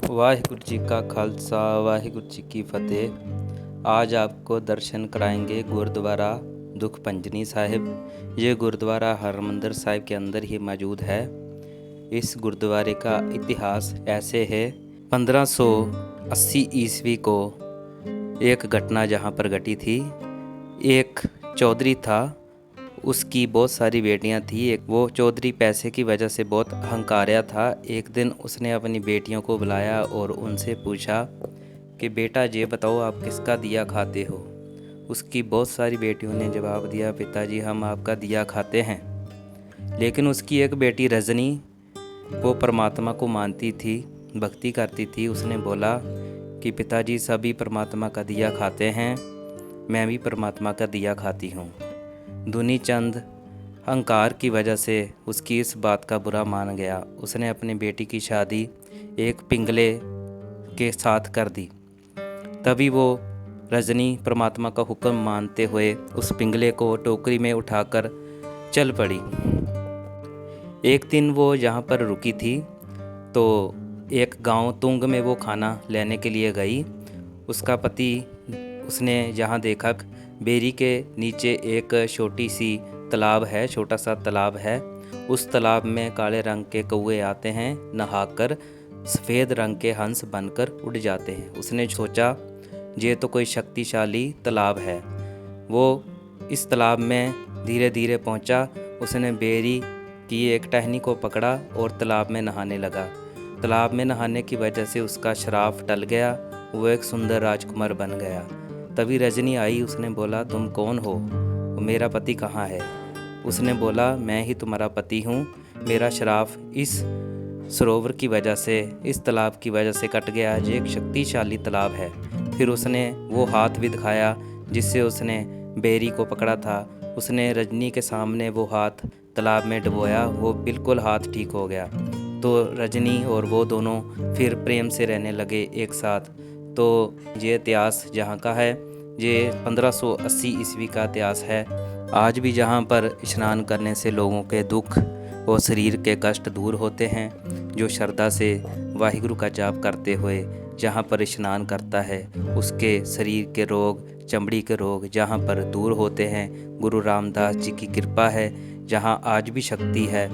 वाहिगुरु जी का खालसा वाहिगुरु जी की फतेह। आज आपको दर्शन कराएंगे गुरुद्वारा दुखभंजनी साहिब। ये गुरुद्वारा हरमंदिर साहिब के अंदर ही मौजूद है। इस गुरुद्वारे का इतिहास ऐसे है, 1580 ईस्वी को एक घटना जहाँ पर घटी थी। एक चौधरी था, उसकी बहुत सारी बेटियां थी। वो चौधरी पैसे की वजह से बहुत अहंकार्या था। एक दिन उसने अपनी बेटियों को बुलाया और उनसे पूछा कि बेटा ये बताओ आप किसका दिया खाते हो। उसकी बहुत सारी बेटियों ने जवाब दिया, पिताजी हम आपका दिया खाते हैं। लेकिन उसकी एक बेटी रजनी, वो परमात्मा को मानती थी, भक्ति करती थी। उसने बोला कि पिताजी सभी परमात्मा का दिया खाते हैं, मैं भी परमात्मा का दिया खाती हूँ। दुनी चंद अहंकार की वजह से उसकी इस बात का बुरा मान गया। उसने अपनी बेटी की शादी एक पिंगले के साथ कर दी। तभी वो रजनी परमात्मा का हुक्म मानते हुए उस पिंगले को टोकरी में उठाकर चल पड़ी। एक दिन वो यहाँ पर रुकी थी तो एक गांव तुंग में वो खाना लेने के लिए गई। उसका पति, उसने यहाँ देखा बेरी के नीचे एक छोटी सी तालाब है, छोटा सा तालाब है। उस तालाब में काले रंग के कौवे आते हैं, नहाकर सफ़ेद रंग के हंस बनकर उड़ जाते हैं। उसने सोचा ये तो कोई शक्तिशाली तालाब है। वो इस तालाब में धीरे धीरे पहुंचा। उसने बेरी की एक टहनी को पकड़ा और तालाब में नहाने लगा। तालाब में नहाने की वजह से उसका श्राप टल गया, वो एक सुंदर राजकुमार बन गया। तभी रजनी आई, उसने बोला तुम कौन हो, मेरा पति कहाँ है। उसने बोला मैं ही तुम्हारा पति हूँ, मेरा श्राप इस सरोवर की वजह से, इस तालाब की वजह से कट गया। ये एक शक्तिशाली तालाब है। फिर उसने वो हाथ भी दिखाया जिससे उसने बेरी को पकड़ा था। उसने रजनी के सामने वो हाथ तालाब में डुबोया, वो बिल्कुल हाथ ठीक हो गया। तो रजनी और वो दोनों फिर प्रेम से रहने लगे एक साथ। तो ये इतिहास जहाँ का है, ये 1580 ईस्वी का इतिहास है। आज भी जहाँ पर स्नान करने से लोगों के दुख और शरीर के कष्ट दूर होते हैं। जो श्रद्धा से वाहिगुरु का जाप करते हुए जहाँ पर स्नान करता है, उसके शरीर के रोग, चमड़ी के रोग जहाँ पर दूर होते हैं। गुरु रामदास जी की कृपा है, जहाँ आज भी शक्ति है।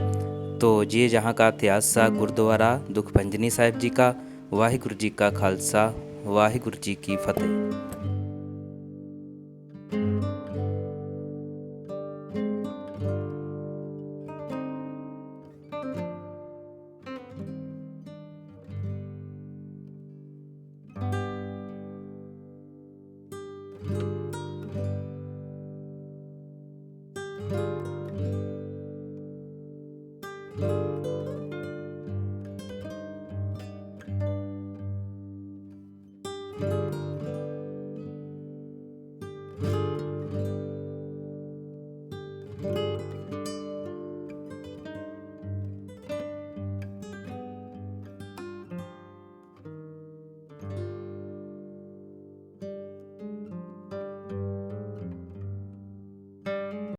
तो ये जहाँ का इतिहास था गुरुद्वारा दुखभंजनी साहिब जी का। वाहिगुरु जी का खालसा वाहिगुरु जी की फतेह।